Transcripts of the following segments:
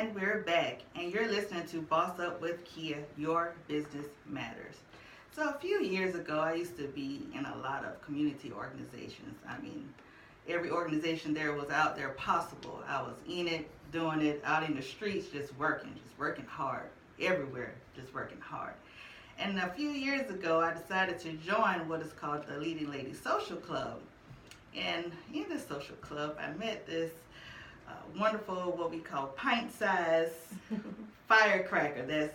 And we're back, and you're listening to Boss Up with Kia, Your Business Matters. So, a few years ago, I used to be in a lot of community organizations. I mean, every organization there was out there possible. I was in it, doing it, out in the streets, just working hard, everywhere, just working hard. And a few years ago, I decided to join what is called the Leading Lady Social Club. And in this social club, I met this wonderful, what we call pint-sized firecracker. That's,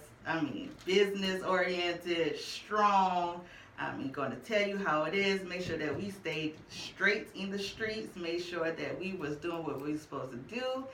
business oriented, strong. Going to tell you how it is. Make sure that we stayed straight in the streets. Make sure that we was doing what we were supposed to do.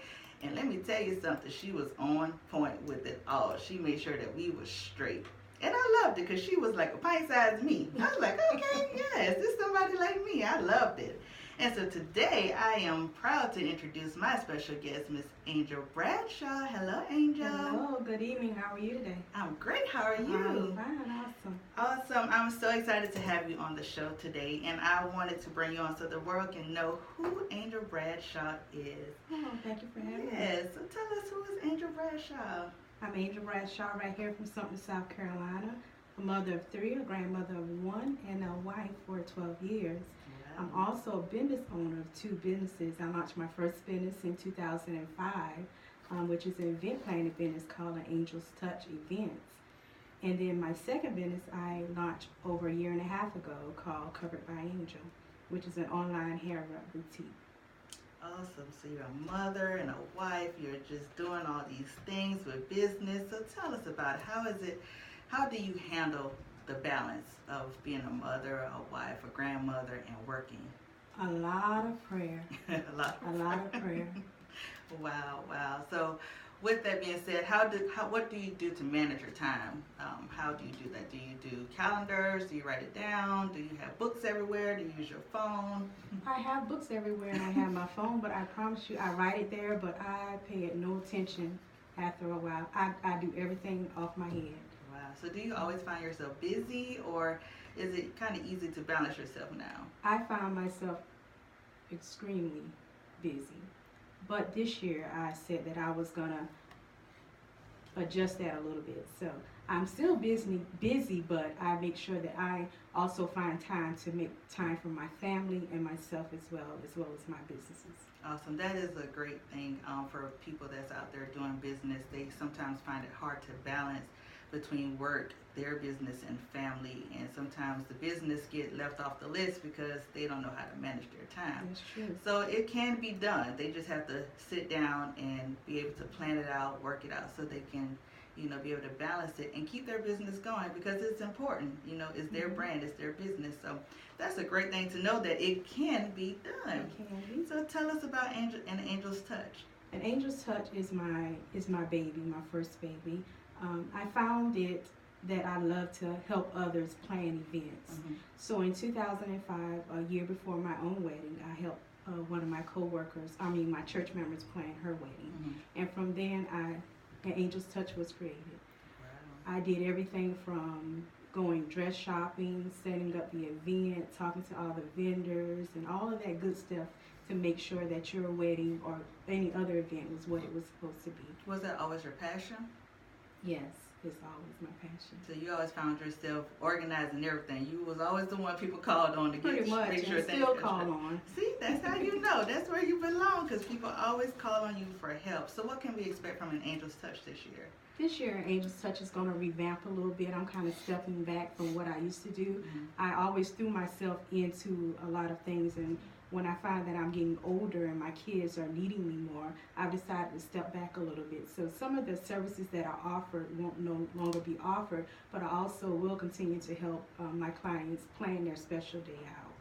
And let me tell you something. She was on point with it all. She made sure that we was straight. And I loved it because she was like a pint-sized me. I was like, okay, yes, this is somebody like me. I loved it. And so today I am proud to introduce my special guest, Miss Angel Bradshaw. Hello, Angel. Hello, good evening. How are you today? I'm great. How are you? I'm fine, awesome. Awesome. I'm so excited to have you on the show today. And I wanted to bring you on so the world can know who Angel Bradshaw is. Oh, thank you for having me. Yes. So tell us, who is Angel Bradshaw? I'm Angel Bradshaw right here from Sumter, South Carolina. A mother of 3, a grandmother of 1, and a wife for 12 years. I'm also a business owner of 2 businesses. I launched my first business in 2005, which is an event planning business called an Angel's Touch Events. And then my second business I launched over a year and a half ago called Covered by Angel, which is an online hair wrap boutique. Awesome. So you're a mother and a wife. You're just doing all these things with business. So tell us about it. How do you handle the balance of being a mother, a wife, a grandmother, and working? A lot of prayer. a lot of prayer. Wow. So with that being said, what do you do to manage your time? How do you do that? Do you do calendars? Do you write it down? Do you have books everywhere? Do you use your phone? I have books everywhere and I have my phone, but I promise you I write it there, but I pay it no attention after a while. I do everything off my head. Wow. So do you always find yourself busy, or is it kind of easy to balance yourself now? I found myself extremely busy. But this year I said that I was going to adjust that a little bit. So I'm still busy, but I make sure that I also find time to make time for my family and myself as well as my businesses. Awesome. That is a great thing for people that's out there doing business. They sometimes find it hard to balance between work, their business, and family, and sometimes the business get left off the list because they don't know how to manage their time. That's true. So it can be done. They just have to sit down and be able to plan it out, work it out, so they can, be able to balance it and keep their business going, because it's important. It's their brand, it's their business. So that's a great thing to know that it can be done. It can be. So tell us about Angel's Touch. An Angel's Touch is my baby, my first baby. I found it that I love to help others plan events. Mm-hmm. So in 2005, a year before my own wedding, I helped one of my my church members plan her wedding. Mm-hmm. And from then, an Angel's Touch was created. Wow. I did everything from going dress shopping, setting up the event, talking to all the vendors, and all of that good stuff to make sure that your wedding or any other event was what it was supposed to be. Was that always your passion? Yes, it's always my passion. So you always found yourself organizing everything. You was always the one people called on to Pretty much, make sure and things still got call straight. on. See, that's how you know. That's where you belong, because people always call on you for help. So what can we expect from an Angel's Touch this year? This year, Angel's Touch is going to revamp a little bit. I'm kind of stepping back from what I used to do. Mm-hmm. I always threw myself into a lot of things, and when I find that I'm getting older and my kids are needing me more, I've decided to step back a little bit. So some of the services that are offered won't no longer be offered, but I also will continue to help my clients plan their special day out.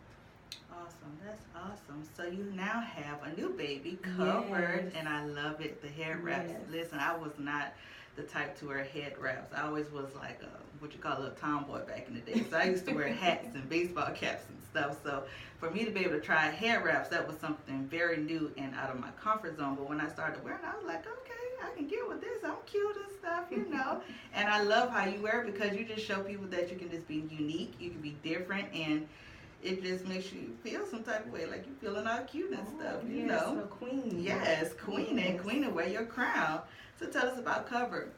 Awesome. That's awesome. So you now have a new baby covered, Yes. and I love it. The head wraps. Yes. Listen, I was not the type to wear head wraps. I always was like what you call a little tomboy back in the day. So I used to wear hats and baseball caps and stuff. So for me to be able to try hair wraps, that was something very new and out of my comfort zone. But when I started wearing it, I was like, okay, I can get with this. I'm cute and stuff, And I love how you wear it, because you just show people that you can just be unique, you can be different, and it just makes you feel some type of way, like you feeling all cute and stuff, you yes, know. a queen. Yes, queen Yes. and queen and wear your crown. So tell us about Covered.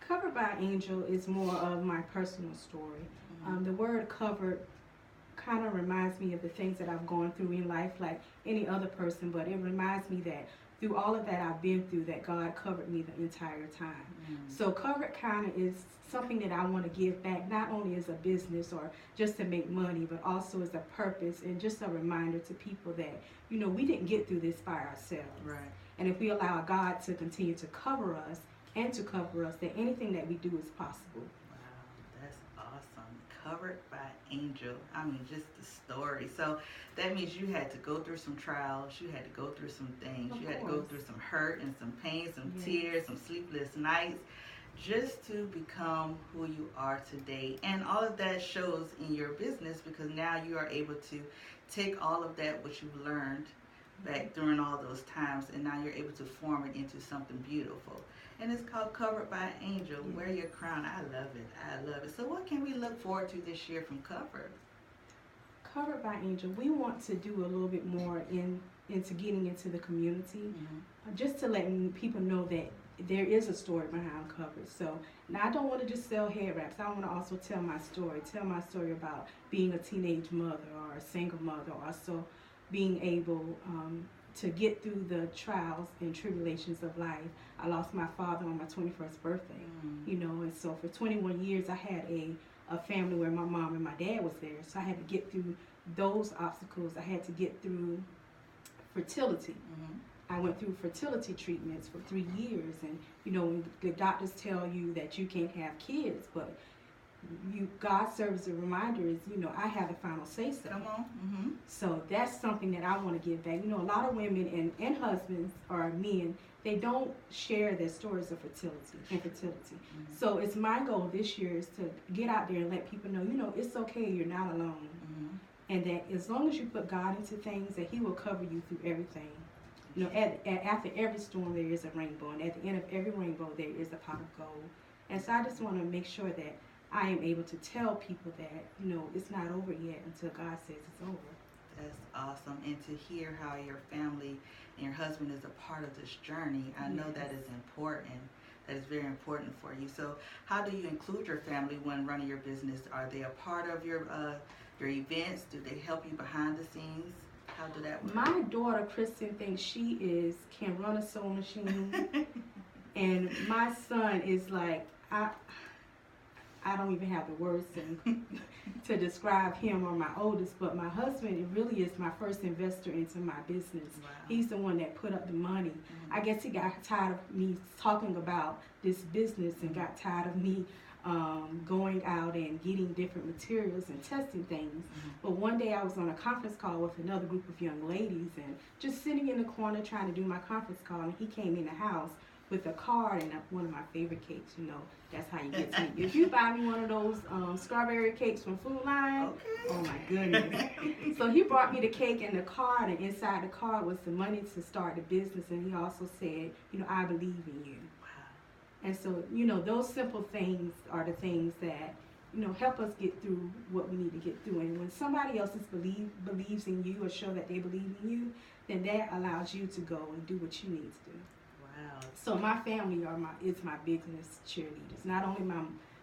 Covered by Angel is more of my personal story. Mm-hmm. The word covered kind of reminds me of the things that I've gone through in life, like any other person, but it reminds me that through all of that I've been through, that God covered me the entire time. Mm-hmm. So covered kind of is something that I want to give back, not only as a business or just to make money, but also as a purpose and just a reminder to people that, you know, we didn't get through this by ourselves. Right. And if we allow God to continue to cover us and to cover us, then anything that we do is possible. Wow, that's awesome. Covered by Angel. I mean, just the story. So that means you had to go through some trials. You had to go through some things. Of You had to course. go through some hurt and some pain, some Yes. tears, some sleepless nights, just to become who you are today. And all of that shows in your business, because now you are able to take all of that which you've learned back during all those times, and now you're able to form it into something beautiful. And it's called Covered by Angel. Yes. Wear your crown. I love it. I love it. So what can we look forward to this year from Covered? Covered by Angel, we want to do a little bit more into getting into the community, just to let people know that there is a story behind Covered. So now I don't want to just sell hair wraps. I want to also tell my story about being a teenage mother or a single mother, also being able to get through the trials and tribulations of life. I lost my father on my 21st birthday, you know, and so for 21 years I had a family where my mom and my dad was there. So I had to get through those obstacles. I had to get through fertility. I went through fertility treatments for 3 years, and you know, when the doctors tell you that you can't have kids, but God serves as a reminder, is, you know, I have the final say so. Come on. So that's something that I want to give back. You know, a lot of women and husbands or men, they don't share their stories of fertility, infertility. So it's my goal this year is to get out there and let people know, you know, it's okay, you're not alone. And that as long as you put God into things, that He will cover you through everything. You know, after every storm there is a rainbow, and at the end of every rainbow there is a pot of gold. And so I just want to make sure that I am able to tell people that, you know, it's not over yet until God says it's over. That's awesome. And to hear how your family and your husband is a part of this journey, I know that is important. That is very important for you. So how do you include your family when running your business? Are they a part of your events? Do they help you behind the scenes? How do that work? My daughter, Kristen, thinks she can run a sewing machine. And my son is like, I don't even have the words to describe him or my oldest, but my husband, it really is my first investor into my business. Wow. He's the one that put up the money. I guess he got tired of me talking about this business and got tired of me going out and getting different materials and testing things. But one day I was on a conference call with another group of young ladies and just sitting in the corner trying to do my conference call, and he came in the house with a card and one of my favorite cakes. You know, that's how you get to me. If you buy me one of those strawberry cakes from Food Line, oh my goodness. So he brought me the cake and the card, and inside the card was the money to start the business, and he also said, you know, I believe in you. And so, you know, those simple things are the things that, you know, help us get through what we need to get through. And when somebody else believes in you or show that they believe in you, then that allows you to go and do what you need to do. Wow. So my family is my business cheerleaders. Not only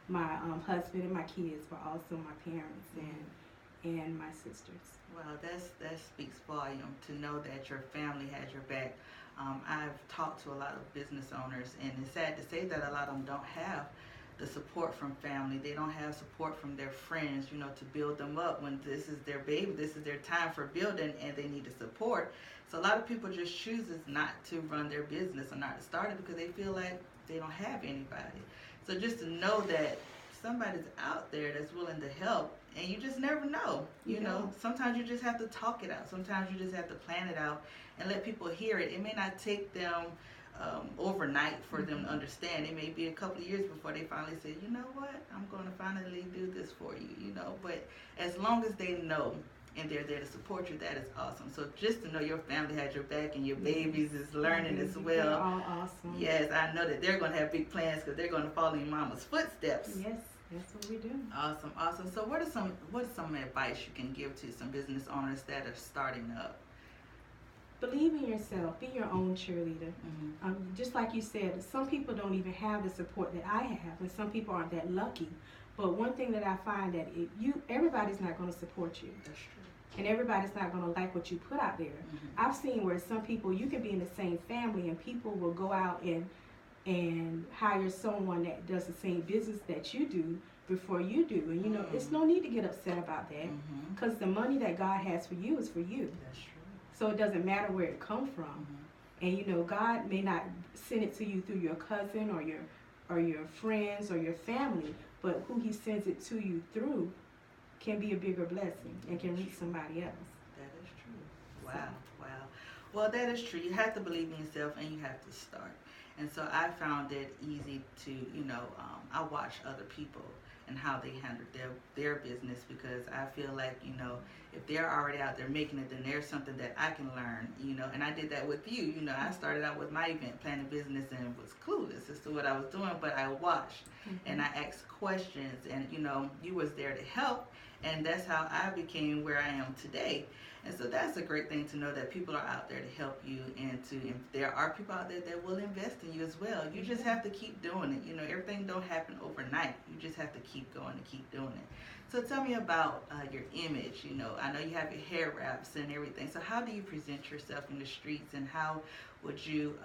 my husband and my kids, but also my parents and my sisters. Wow, that speaks volume to know that your family has your back. I've talked to a lot of business owners, and it's sad to say that a lot of them don't have the support from family. They don't have support from their friends, you know, to build them up when this is their baby, this is their time for building, and they need the support. So a lot of people just chooses not to run their business or not to start it because they feel like they don't have anybody. So just to know that somebody's out there that's willing to help, and you just never know. You know, sometimes you just have to talk it out. Sometimes you just have to plan it out and let people hear it. It may not take them overnight for them to understand. It may be a couple of years before they finally say, you know what, I'm going to finally do this for you, you know. But as long as they know and they're there to support you, that is awesome. So just to know your family has your back and your babies is learning as well. They're all awesome. Yes, I know that they're going to have big plans because they're going to follow your mama's footsteps. Yes. That's what we do. Awesome, awesome. So what is some advice you can give to some business owners that are starting up? Believe in yourself. Be your own cheerleader. Mm-hmm. Just like you said, some people don't even have the support that I have, and some people aren't that lucky. But one thing that I find that everybody's not going to support you. That's true. And everybody's not going to like what you put out there. Mm-hmm. I've seen where some people, you can be in the same family and people will go out and hire someone that does the same business that you do before you do. And you know, it's no need to get upset about that, because the money that God has for you is for you. That's true. So it doesn't matter where it comes from. And you know, God may not send it to you through your cousin or your friends or your family, but who he sends it to you through can be a bigger blessing and can reach somebody else. That is true. Wow, wow. Well, that is true. You have to believe in yourself and you have to start. And so I found it easy to, I watch other people and how they handle their business, because I feel like, if they're already out there making it, then there's something that I can learn, and I did that with you. I started out with my event planning business and was clueless as to what I was doing, but I watched and I asked questions, and, you was there to help, and that's how I became where I am today. And so that's a great thing to know, that people are out there to help you, and there are people out there that will invest in you as well. You just have to keep doing it. Everything don't happen overnight. You just have to keep going and keep doing it. So tell me about your image. I know you have your hair wraps and everything. So how do you present yourself in the streets, and how would you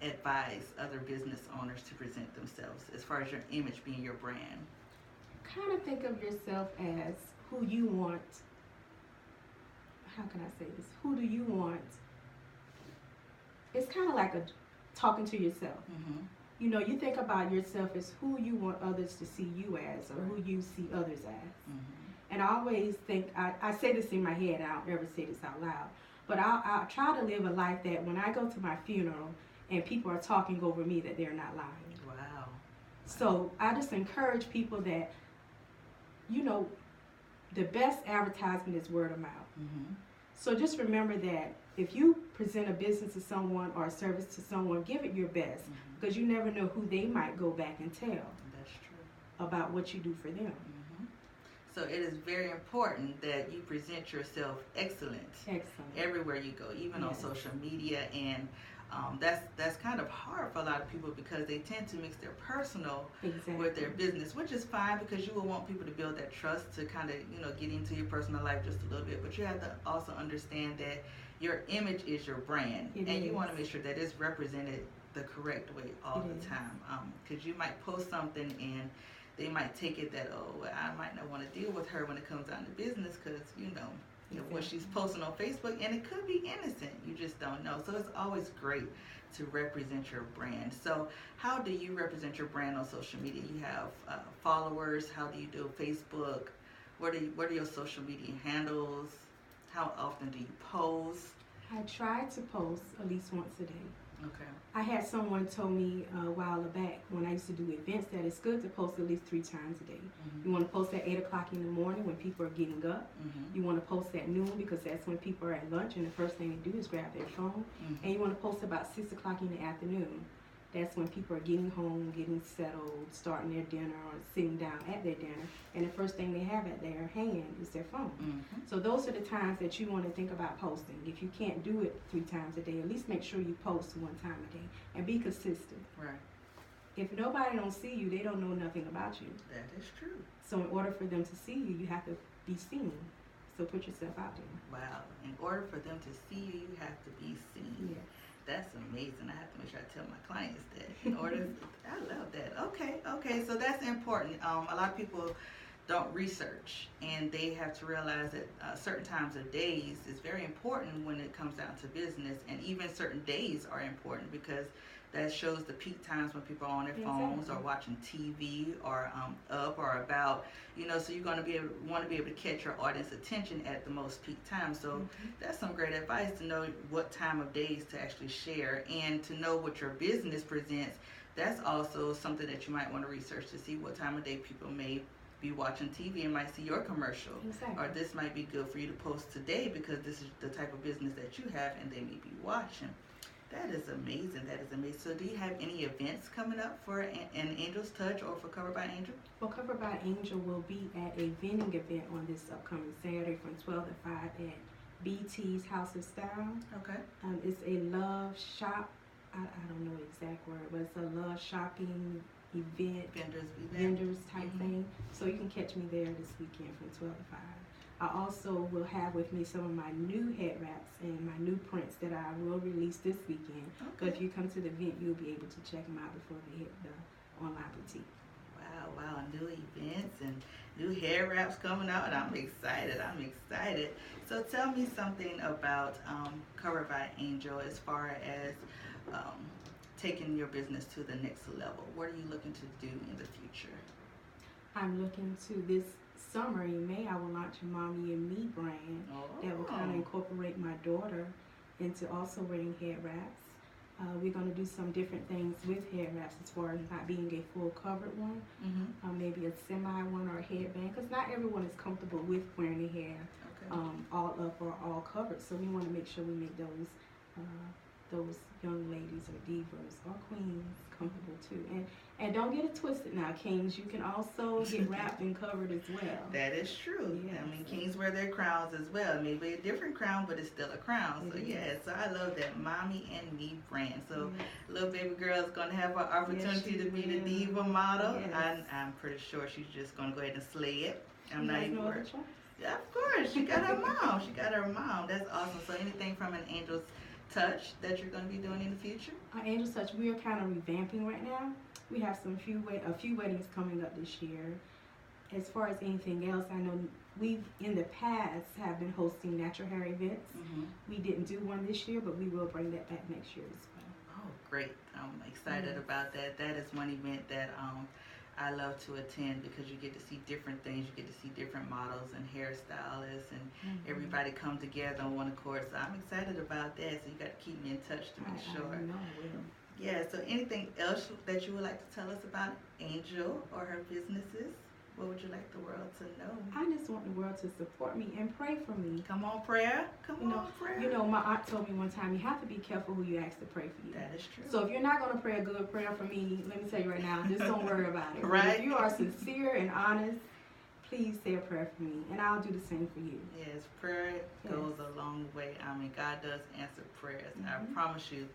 advise other business owners to present themselves as far as your image being your brand? Kind of think of yourself as who you want. How can I say this? Who do you want? It's kind of like talking to yourself. You think about yourself as who you want others to see you as, or who you see others as. And I always think, I say this in my head, I don't ever say this out loud, but I'll try to live a life that when I go to my funeral and people are talking over me, that they're not lying. Wow. So I just encourage people that, the best advertisement is word of mouth. So just remember that if you present a business to someone or a service to someone, give it your best, because you never know who they might go back and tell. That's true. About what you do for them. So it is very important that you present yourself excellent everywhere you go, even on social media, and that's kind of hard for a lot of people, because they tend to mix their personal with their business, which is fine, because you will want people to build that trust to kind of get into your personal life just a little bit. But you have to also understand that your image is your brand, and you want to make sure that it's represented the correct way all the time, because you might post something and they might take it that, I might not want to deal with her when it comes down to business, because what she's posting on Facebook, and it could be innocent. You just don't know. So it's always great to represent your brand. So how do you represent your brand on social media? You have followers. How do you do Facebook? What are your social media handles? How often do you post? I try to post at least once a day. Okay. I had someone told me a while back, when I used to do events, that it's good to post at least 3 times a day. You want to post at 8 o'clock in the morning when people are getting up. You want to post at noon, because that's when people are at lunch and the first thing they do is grab their phone. And you want to post about 6 o'clock in the afternoon. That's when people are getting home, getting settled, starting their dinner, or sitting down at their dinner, and the first thing they have at their hand is their phone. So those are the times that you want to think about posting. If you can't do it 3 times a day, at least make sure you post 1 time a day, and be consistent. Right. If nobody don't see you, they don't know nothing about you. That is true. So in order for them to see you, you have to be seen. So put yourself out there. Wow. In order for them to see you, you have to be seen. Yes. That's amazing. I have to make sure I tell my clients that. In order, I love that. Okay. So that's important. A lot of people don't research, and they have to realize that certain times of days is very important when it comes down to business, and even certain days are important, because that shows the peak times when people are on their phones or watching TV or up or about, so you're going to want to be able to catch your audience attention at the most peak time. So that's some great advice, to know what time of days to actually share, and to know what your business presents. That's also something that you might want to research, to see what time of day people may be watching TV and might see your commercial. Or this might be good for you to post today, because this is the type of business that you have and they may be watching. That is amazing. That is amazing. So, do you have any events coming up for an Angel's Touch or for Covered by Angel? Well, Covered by Angel will be at a vending event on this upcoming Saturday from 12 to 5 at BT's House of Style. Okay. It's a love shop. I don't know the exact word, but it's a love shopping event. Vendors type thing. So you can catch me there this weekend from 12 to 5. I also will have with me some of my new head wraps and my new prints that I will release this weekend. Okay. But if you come to the event, you'll be able to check them out before they hit the online boutique. Wow, new events and new hair wraps coming out, and I'm excited. So tell me something about Covered by Angel as far as taking your business to the next level. What are you looking to do in the future? I'm looking to this summer in May, I will launch a Mommy and Me brand that will kind of incorporate my daughter into also wearing hair wraps. We're going to do some different things with hair wraps as far as not being a full covered one, maybe a semi one or a headband, because not everyone is comfortable with wearing their hair all up or all covered. So we want to make sure we make those young ladies or divas or queens comfortable too. And don't get it twisted now, kings. You can also get wrapped and covered as well. That is true. Yes. I mean, kings wear their crowns as well. Maybe a different crown, but it's still a crown. So so I love that Mommy and Me brand. So little baby girl is going to have an opportunity to be the diva model. Yes. I'm pretty sure she's just going to go ahead and slay it. I'm She not has even no worried. other choice. Yeah, of course. She got her mom. That's awesome. So anything from an Angel's Touch that you're going to be doing in the future? Angel's Touch, we are kind of revamping right now. We have a few weddings coming up this year. As far as anything else, I know we've in the past have been hosting natural hair events. We didn't do one this year, but we will bring that back next year as well. Oh, great. I'm excited about that. That is one event that I love to attend because you get to see different things. You get to see different models and hairstylists and everybody come together on one accord. So I'm excited about that. So you got to keep me in touch to make sure. I know I will. Yeah, so anything else that you would like to tell us about Angel or her businesses? What would you like the world to know? I just want the world to support me and pray for me. Come on, prayer. Prayer. You know, my aunt told me one time, you have to be careful who you ask to pray for you. That is true. So if you're not going to pray a good prayer for me, let me tell you right now, just don't worry about it. Right? But if you are sincere and honest, please say a prayer for me, and I'll do the same for you. Yes, prayer goes a long way. I mean, God does answer prayers. I promise you,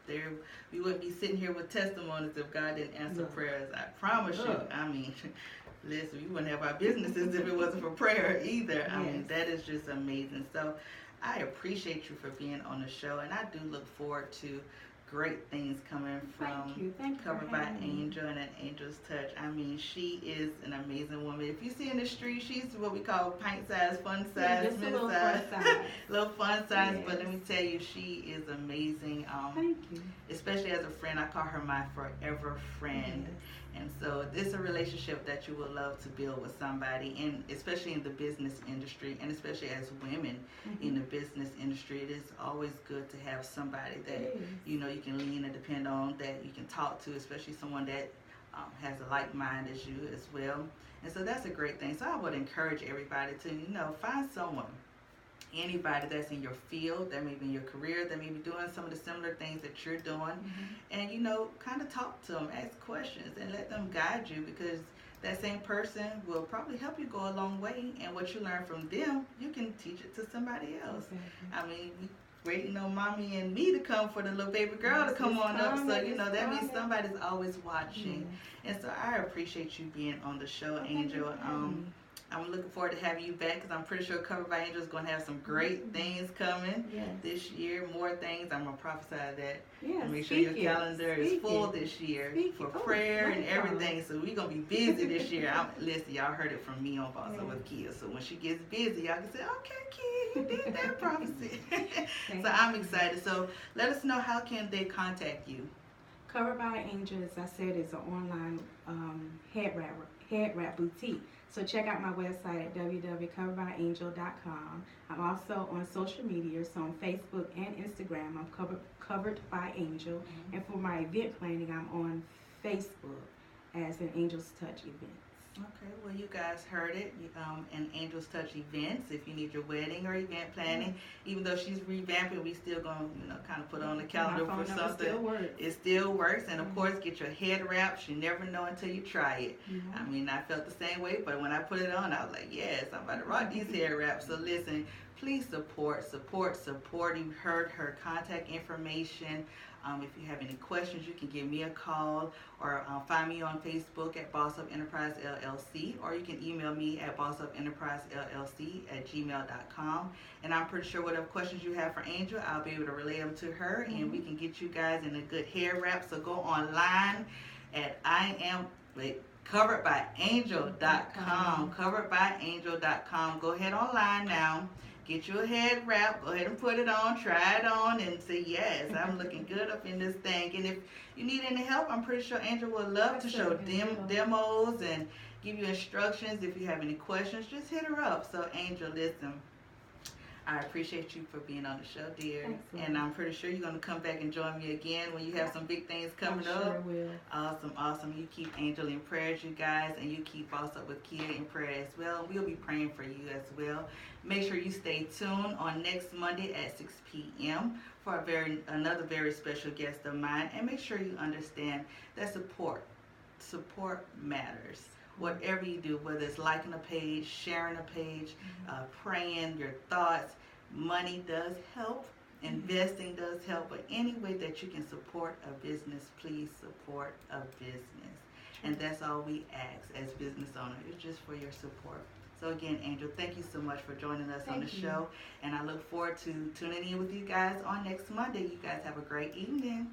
we wouldn't be sitting here with testimonies if God didn't answer prayers. I promise you. I mean, listen, we wouldn't have our businesses if it wasn't for prayer either. I mean, that is just amazing. So I appreciate you for being on the show, and I do look forward to great things coming from Covered by Angel and an Angel's Touch. I mean, she is an amazing woman. If you see in the street, she's what we call pint size, fun size, just a little fun size. Little fun size, but let me tell you, she is amazing. Thank you. Especially as a friend, I call her my forever friend. And so it's a relationship that you would love to build with somebody, and especially in the business industry, and especially as women in the business industry, it is always good to have somebody that you know you can lean and depend on, that you can talk to, especially someone that has a like mind as you as well. And so that's a great thing. So I would encourage everybody to, you know, find someone, anybody that's in your field, that may be in your career, that may be doing some of the similar things that you're doing, and you know, kind of talk to them, ask questions, and let them guide you, because that same person will probably help you go a long way, and what you learn from them, you can teach it to somebody else. I mean, we waiting on Mommy and Me to come for the little baby girl to come on up, so you know that means somebody's always watching. And so I appreciate you being on the show, Angel. I'm looking forward to having you back, because I'm pretty sure Covered by Angel is going to have some great things coming this year, more things. I'm going to prophesy that. And make sure your calendar is full this year for prayer and everything. So we're going to be busy this year. Listen, y'all heard it from me on BossUp with Kia. So when she gets busy, y'all can say, okay, Kia, you did that prophecy. So I'm excited. So let us know, how can they contact you? Covered by Angel, as I said, is an online head wrap boutique. So check out my website at www.coveredbyangel.com. I'm also on social media, so on Facebook and Instagram, I'm Covered by Angel. And for my event planning, I'm on Facebook as an Angel's Touch events. Okay, well, you guys heard it. And Angel's Touch Events. If you need your wedding or event planning, even though she's revamping, we still gonna, kind of put on the calendar My for phone number something. still works. It still works, and of course, get your head wraps. You never know until you try it. Yeah. I mean, I felt the same way, but when I put it on, I was like, yes, I'm about to rock these head wraps. So listen, please support. You heard her contact information. If you have any questions, you can give me a call or find me on Facebook at BossUp Enterprise LLC, or you can email me at bossupenterprisellc@gmail.com. And I'm pretty sure whatever questions you have for Angel, I'll be able to relay them to her, and we can get you guys in a good hair wrap. So go online at coveredbyangel.com. Coveredbyangel.com. Go ahead online now. Get you a head wrap. Go ahead and put it on. Try it on and say, yes, I'm looking good up in this thing. And if you need any help, I'm pretty sure Angel would love to show demos and give you instructions. If you have any questions, just hit her up. So, Angel, listen, I appreciate you for being on the show, dear. Excellent. And I'm pretty sure you're going to come back and join me again when you have some big things coming up. Sure will. Awesome. You keep Angel in prayers, you guys, and you keep Boss Up with Kia in prayer as well. We'll be praying for you as well. Make sure you stay tuned on next Monday at 6 p.m. for another very special guest of mine. And make sure you understand that support matters. Whatever you do, whether it's liking a page, sharing a page, praying your thoughts, money does help, investing does help, but any way that you can support a business, please support a business. And that's all we ask as business owners, it's just for your support. So again, Angel, thank you so much for joining us on the show, and I look forward to tuning in with you guys on next Monday. You guys have a great evening.